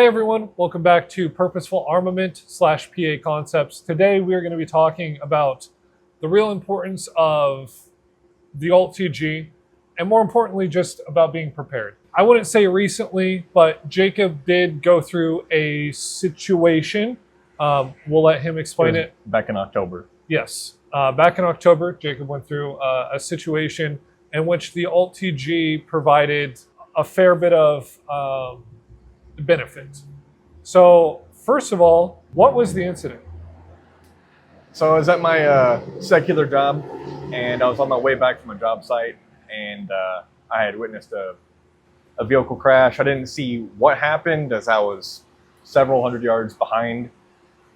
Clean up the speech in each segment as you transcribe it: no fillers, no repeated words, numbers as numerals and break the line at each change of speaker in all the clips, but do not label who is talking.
Hey everyone, welcome back to Purposeful Armament / PA Concepts. Today we are going to be talking about the real importance of the Alt-TG and more importantly just about being prepared. I wouldn't say recently, but Jacob did go through a situation. We'll let him explain it.
Back in October.
Yes. Back in October, Jacob went through a situation in which the Alt-TG provided a fair bit of benefit. So, first of all, what was the incident?
So I was at my secular job, and I was on my way back from a job site, and I had witnessed a vehicle crash. I didn't see what happened as I was several hundred yards behind,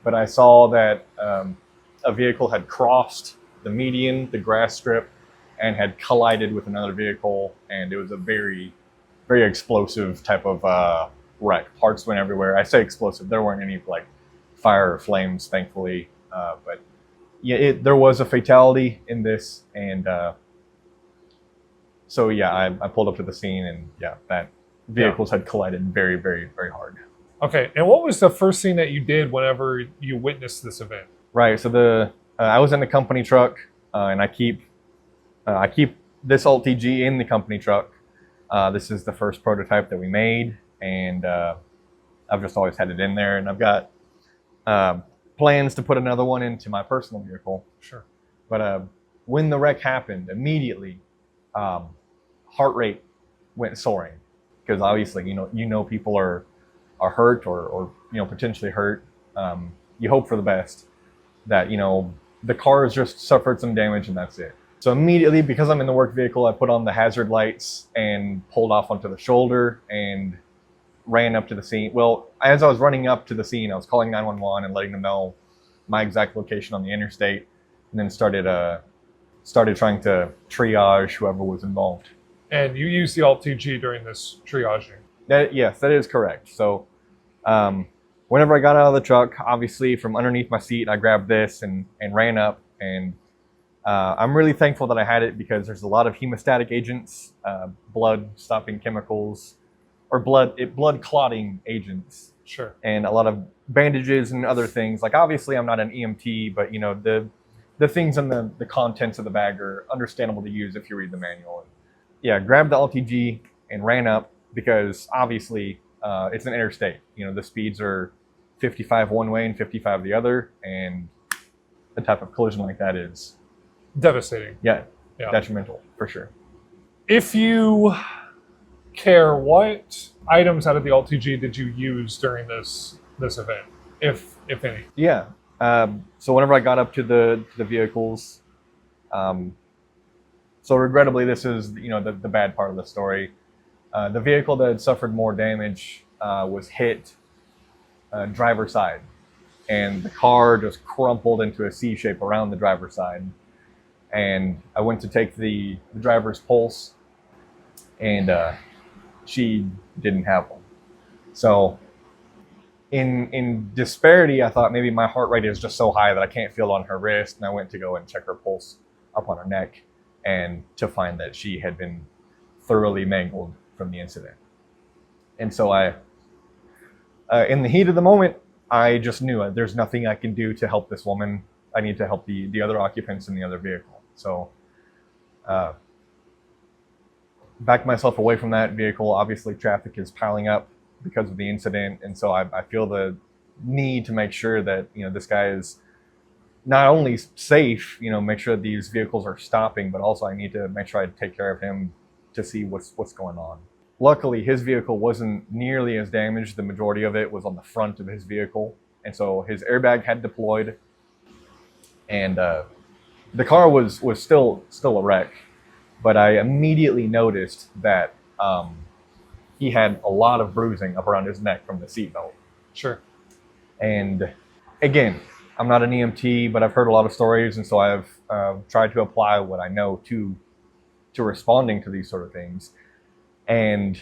but I saw that a vehicle had crossed the median, the grass strip, and had collided with another vehicle, and it was a very, very explosive type of wreck. Parts went everywhere. I say explosive. There weren't any like fire or flames, thankfully. But yeah, there was a fatality in this, and so yeah, I pulled up to the scene, and yeah, that vehicles had collided very, very, very hard.
Okay, and what was the first thing that you did whenever you witnessed this event?
Right. So I was in the company truck, and I keep this Alt-TG in the company truck. This is the first prototype that we made, and I've just always had it in there, and I've got plans to put another one into my personal vehicle.
Sure.
But when the wreck happened, immediately heart rate went soaring, because obviously you know people are hurt or potentially hurt. You hope for the best, that the car has just suffered some damage and that's it. So immediately, because I'm in the work vehicle, I put on the hazard lights and pulled off onto the shoulder and ran up to the scene. Well, as I was running up to the scene, I was calling 911 and letting them know my exact location on the interstate, and then started trying to triage whoever was involved.
And you used the Alt-TG during this triaging?
Yes, that is correct. So whenever I got out of the truck, obviously from underneath my seat, I grabbed this and ran up, and I'm really thankful that I had it, because there's a lot of hemostatic agents, blood stopping chemicals, or blood clotting agents.
Sure. And
a lot of bandages and other things. Like, obviously I'm not an EMT, but the things in the contents of the bag are understandable to use if you read the manual. And yeah, grabbed the Alt-TG and ran up, because obviously it's an interstate. The speeds are 55 one way and 55 the other, and the type of collision like that is
devastating.
Yeah, detrimental for sure.
If you care, what items out of the Alt-TG did you use during this event, if any?
Yeah. So whenever I got up to the vehicles, so regrettably, this is the bad part of the story. The vehicle that had suffered more damage was hit driver's side, and the car just crumpled into a C shape around the driver's side. And I went to take the driver's pulse, and she didn't have one. So in disparity, I thought maybe my heart rate is just so high that I can't feel it on her wrist, and I went to go and check her pulse up on her neck, and to find that she had been thoroughly mangled from the incident. And so in the heat of the moment, I just knew there's nothing I can do to help this woman. I need to help the other occupants in the other vehicle. So backed myself away from that vehicle. Obviously, traffic is piling up because of the incident, and so I feel the need to make sure that this guy is not only safe, make sure that these vehicles are stopping, but also I need to make sure I take care of him to see what's going on. Luckily, his vehicle wasn't nearly as damaged. The majority of it was on the front of his vehicle, and so his airbag had deployed, and the car was still a wreck. But I immediately noticed that he had a lot of bruising up around his neck from the seatbelt.
Sure.
And again, I'm not an EMT, but I've heard a lot of stories, and so I've tried to apply what I know to responding to these sort of things. And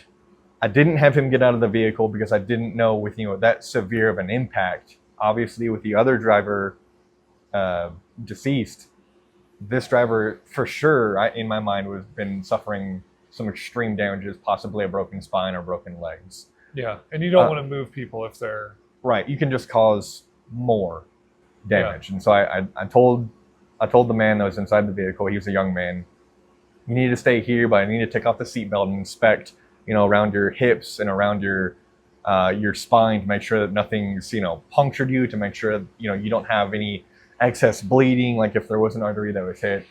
I didn't have him get out of the vehicle because I didn't know with that severe of an impact. Obviously, with the other driver deceased, this driver for sure, in my mind, was been suffering some extreme damages, possibly a broken spine or broken legs.
Yeah, and you don't
Uh,
want to move people if they're
right. You can just cause more damage. And so I told the man that was inside the vehicle, he was a young man, you need to stay here, but I need to take off the seatbelt and inspect, around your hips and around your spine to make sure that nothing's, punctured you, to make sure that, you don't have any excess bleeding, like if there was an artery that was hit.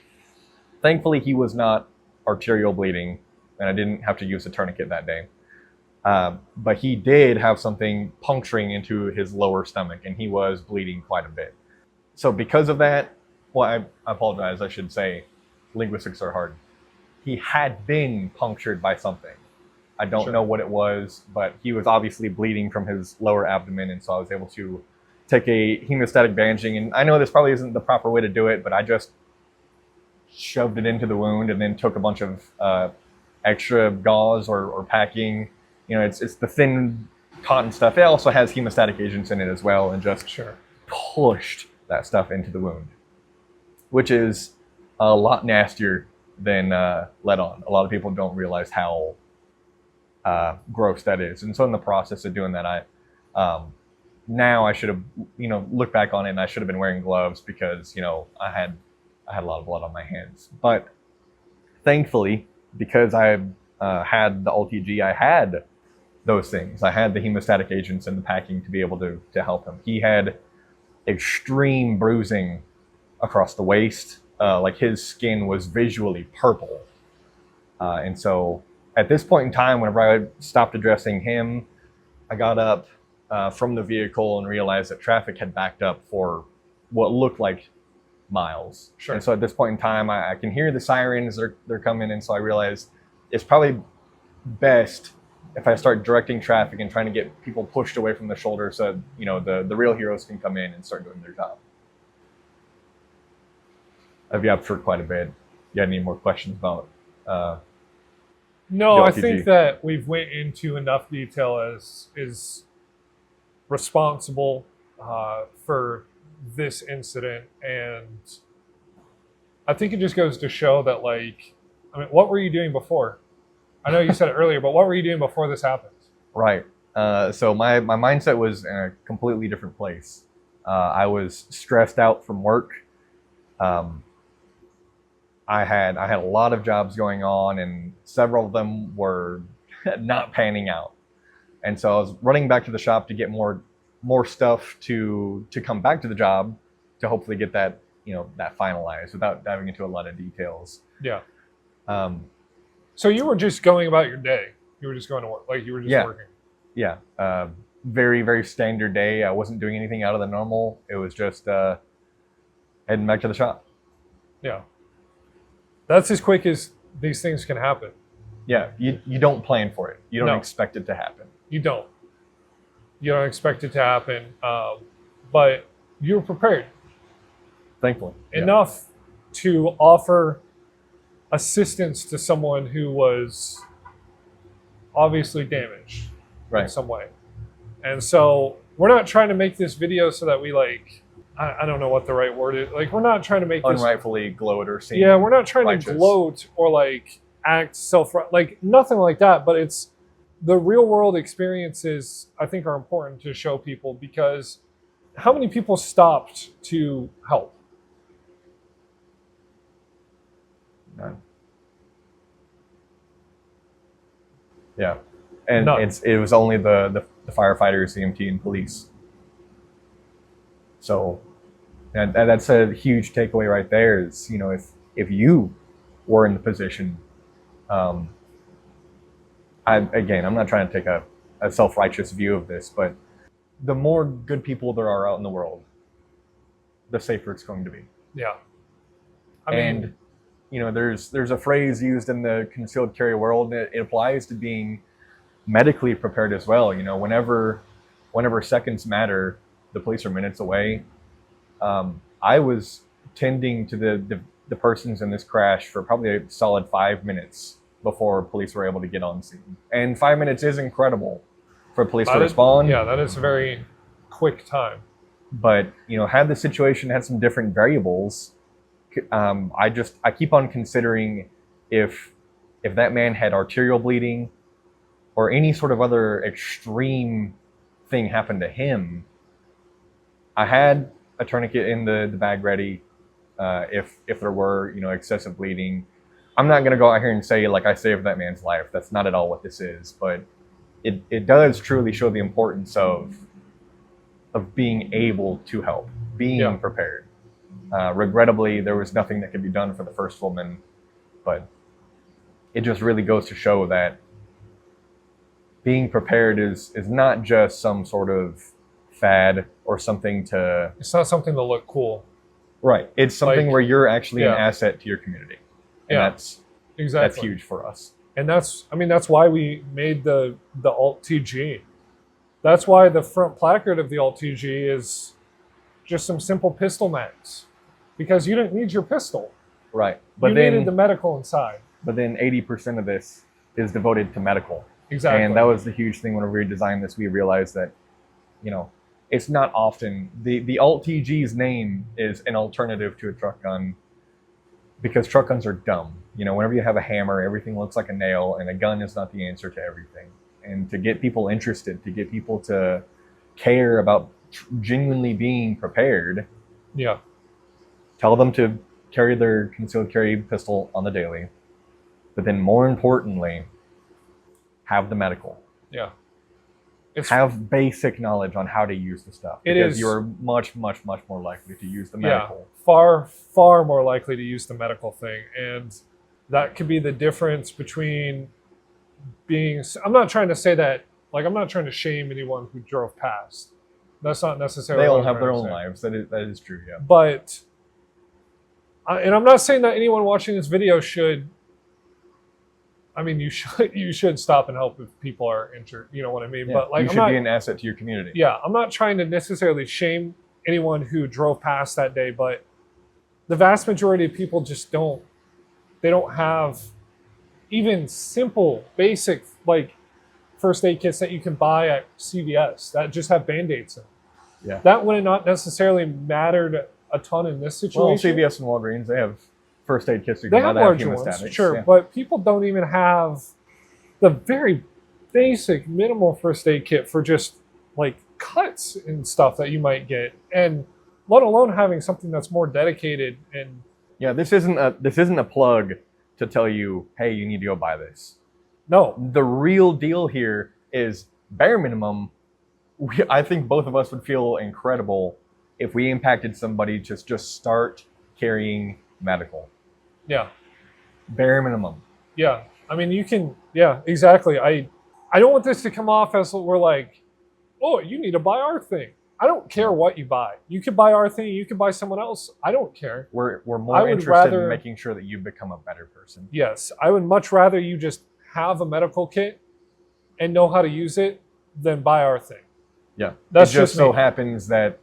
Thankfully, he was not arterial bleeding, and I didn't have to use a tourniquet that day. But he did have something puncturing into his lower stomach, and he was bleeding quite a bit. So because of that, well, I apologize, I should say, linguistics are hard. He had been punctured by something. I don't
Sure.
know what it was, but he was obviously bleeding from his lower abdomen, and so I was able to take a hemostatic bandaging. And I know this probably isn't the proper way to do it, but I just shoved it into the wound and then took a bunch of extra gauze or packing. It's the thin cotton stuff. It also has hemostatic agents in it as well, and just
sure.
pushed that stuff into the wound, which is a lot nastier than lead on. A lot of people don't realize how gross that is. And so in the process of doing that, now I should have, looked back on it, and I should have been wearing gloves because, I had a lot of blood on my hands. But thankfully, because I had the LTG, I had those things. I had the hemostatic agents and the packing to be able to help him. He had extreme bruising across the waist. Like his skin was visually purple. And so at this point in time, whenever I stopped addressing him, I got up from the vehicle and realized that traffic had backed up for what looked like miles.
Sure.
And so at this point in time, I can hear the sirens, they're coming. And so I realized it's probably best if I start directing traffic and trying to get people pushed away from the shoulder so, the real heroes can come in and start doing their job. I've yapped for quite a bit. You had any more questions about
No,
the
I
LTG?
think that we've went into enough detail as is responsible for this incident, and I think it just goes to show that, what were you doing before? I know you said it earlier, but what were you doing before this happened?
Right. So my mindset was in a completely different place. I was stressed out from work. I had a lot of jobs going on, and several of them were not panning out. And so I was running back to the shop to get more stuff to come back to the job to hopefully get that that finalized without diving into a lot of details.
Yeah.
Um,
So you were just going about your day. You were just going to work, you were just
Yeah.
working.
yeah, very, very standard day. I wasn't doing anything out of the normal. It was just heading back to the shop.
Yeah. That's as quick as these things can happen.
Yeah, you don't plan for it. You don't
No.
expect it to happen.
You don't. You don't expect it to happen, but you were prepared
Thankfully. Yeah.
enough to offer assistance to someone who was obviously damaged in
Right.
some way. And so we're not trying to make this video so that we I don't know what the right word is. We're not trying to make this.
Unrightfully gloat or seem.
Yeah, we're not trying to
righteous.
gloat or act nothing like that. But it's the real world experiences I think are important to show people, because how many people stopped to help?
None. Yeah, and
None.
it was only the firefighters, EMT, and police. So, and that's a huge takeaway right there. Is if you were in the position, I'm not trying to take a self-righteous view of this, but the more good people there are out in the world, the safer it's going to be.
Yeah.
And there's a phrase used in the concealed carry world, and it applies to being medically prepared as well. Whenever seconds matter, the police are minutes away. I was tending to the persons in this crash for probably a solid 5 minutes before police were able to get on scene. And 5 minutes is incredible for police to respond.
Yeah, that is a very quick time.
But had the situation had some different variables, I keep on considering if that man had arterial bleeding, or any sort of other extreme thing happened to him, I had a tourniquet in the bag ready if there were, excessive bleeding. I'm not going to go out here and say, like, I saved that man's life. That's not at all what this is. But it does truly show the importance of being able to help, being prepared. Regrettably, there was nothing that could be done for the first woman, but it just really goes to show that being prepared is not just some sort of fad or something to...
It's not something to look cool.
Right. It's something where you're actually an asset to your community. And that's huge for us.
And that's why we made the Alt TG. That's why the front placard of the Alt TG is just some simple pistol mags, because you didn't need your pistol.
Right.
But you needed the medical inside.
But then 80% of this is devoted to medical.
Exactly.
And that was the huge thing whenever we designed this. We realized that, it's not often the Alt TG's name is an alternative to a truck gun, because truck guns are dumb. Whenever you have a hammer, everything looks like a nail, and a gun is not the answer to everything. And to get people interested, to get people to care about genuinely being prepared, tell them to carry their concealed carry pistol on the daily. But then more importantly, have the medical. Have basic knowledge on how to use the stuff. Because you're much, much, much more likely to use the medical.
Far, far more likely to use the medical thing. And that could be the difference between being... I'm not trying to say that, I'm not trying to shame anyone who drove past. That's not necessarily...
They all have their own lives. That is true, yeah.
But, and I'm not saying that anyone watching this video should... you should stop and help if people are injured. You know what I mean?
Yeah, but you should be an asset to your community.
Yeah, I'm not trying to necessarily shame anyone who drove past that day, but the vast majority of people just don't have even simple, basic, first aid kits that you can buy at CVS that just have Band-Aids in.
Yeah.
That would have not necessarily mattered a ton in this situation.
Well, CVS and Walgreens, they have first aid kits.
They have larger ones, sure, but people don't even have the very basic minimal first aid kit for just cuts and stuff that you might get, and let alone having something that's more dedicated. And
this isn't a plug to tell you, hey, you need to go buy this.
No,
the real deal here is bare minimum. I think both of us would feel incredible if we impacted somebody to just start carrying medical.
Yeah.
Bare minimum.
Yeah. You can, exactly. I don't want this to come off as we're oh, you need to buy our thing. I don't care what you buy. You could buy our thing, you could buy someone else. I don't care.
We're more interested in making sure that you become a better person.
Yes. I would much rather you just have a medical kit and know how to use it than buy our thing.
Yeah.
That's
it just so happens that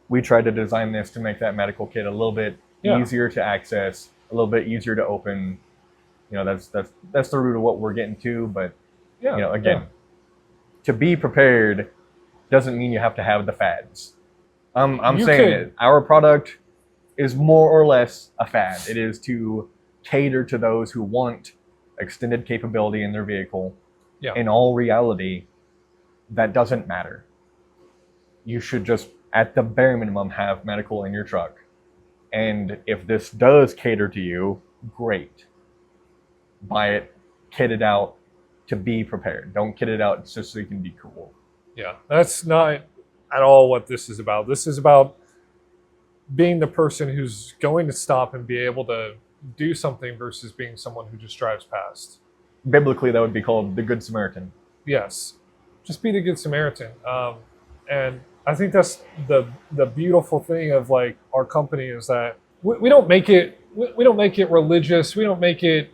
we tried to design this to make that medical kit a little bit easier to access, a little bit easier to open. That's the root of what we're getting to. But to be prepared doesn't mean you have to have the fads. I'm saying it. Our product is more or less a fad. It is to cater to those who want extended capability in their vehicle.
Yeah.
In all reality, that doesn't matter. You should just, at the bare minimum, have medical in your truck. And if this does cater to you, great. Buy it, kit it out to be prepared. Don't kit it out just so you can be cool.
Yeah, that's not at all what this is about. This is about being the person who's going to stop and be able to do something versus being someone who just drives past.
Biblically, that would be called the Good Samaritan.
Yes, just be the Good Samaritan. And I think that's the beautiful thing of our company is that we don't make it religious. We don't make it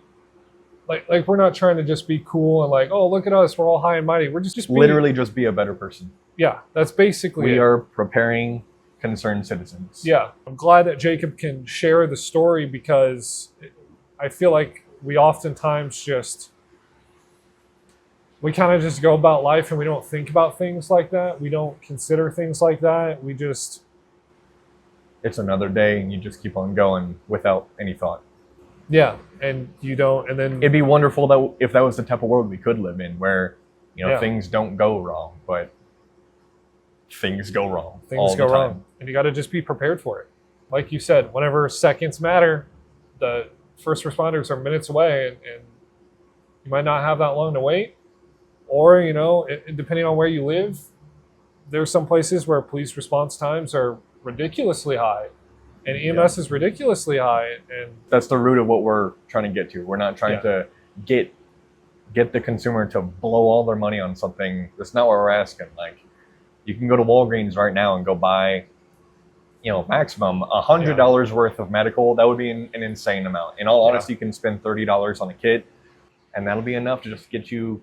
like we're not trying to just be cool and oh, look at us, we're all high and mighty. We're just
literally just be a better person.
Yeah, that's basically
we are preparing concerned citizens.
Yeah, I'm glad that Jacob can share the story, because I feel like we oftentimes we kind of just go about life and we don't think about things like that. We don't consider things like that.
It's another day and you just keep on going without any thought.
Yeah, and you don't, and then...
It'd be wonderful that if that was the type of world we could live in, where You know,
Yeah.
things don't go wrong, but things go wrong.
Things
all
go
the time.
wrong, and you got to just be prepared for it. Like you said, whenever seconds matter, the first responders are minutes away, and you might not have that long to wait. Or, you know, depending on where you live, there's some places where police response times are ridiculously high, and EMS is ridiculously high. And
that's the root of what we're trying to get to. We're not trying to get the consumer to blow all their money on something. That's not what we're asking. Like, you can go to Walgreens right now and go buy, you know, maximum $100 worth of medical. That would be an insane amount. In all honesty, you can spend $30 on a kit, and that'll be enough to just get you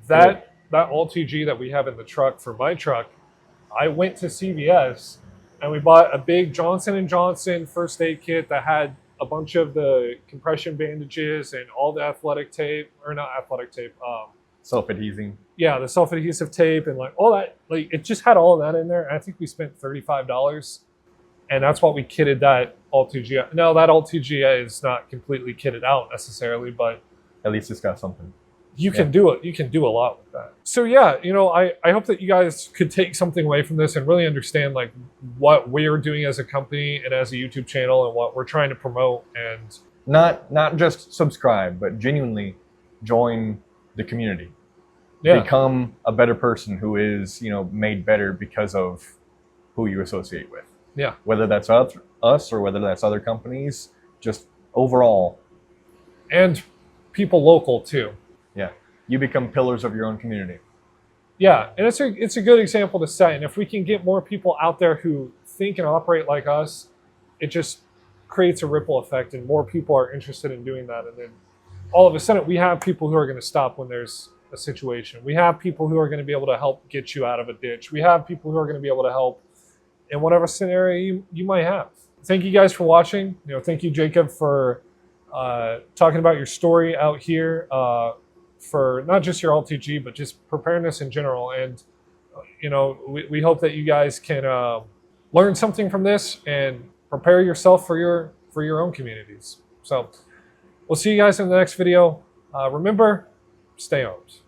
that LTG that we have in the truck for my truck. I went to CVS and we bought a big Johnson & Johnson first aid kit that had a bunch of the compression bandages and all the athletic tape, or not athletic tape,
self-adhesing.
Yeah, the self-adhesive tape and like all that. Like, it just had all of that in there. And I think we spent $35, and that's what we kitted that LTG. No, that LTG is not completely kitted out necessarily, but
at least it's got something.
You can do it. You can do a lot with that. So yeah, you know, I hope that you guys could take something away from this and really understand like what we're doing as a company and as a YouTube channel and what we're trying to promote. And
not just subscribe, but genuinely join the community.
Yeah.
Become a better person who is, you know, made better because of who you associate with.
Yeah.
Whether that's us or whether that's other companies, just overall.
And people local too.
Yeah, you become pillars of your own community.
Yeah, and it's a good example to set. And if we can get more people out there who think and operate like us, it just creates a ripple effect, and more people are interested in doing that. And then all of a sudden, we have people who are going to stop when there's a situation. We have people who are going to be able to help get you out of a ditch. We have people who are going to be able to help in whatever scenario you might have. Thank you guys for watching. You know, thank you, Jacob, for talking about your story out here. For not just your LTG, but just preparedness in general. And, you know, we hope that you guys can learn something from this and prepare yourself for your own communities. So we'll see you guys in the next video. Remember, stay armed.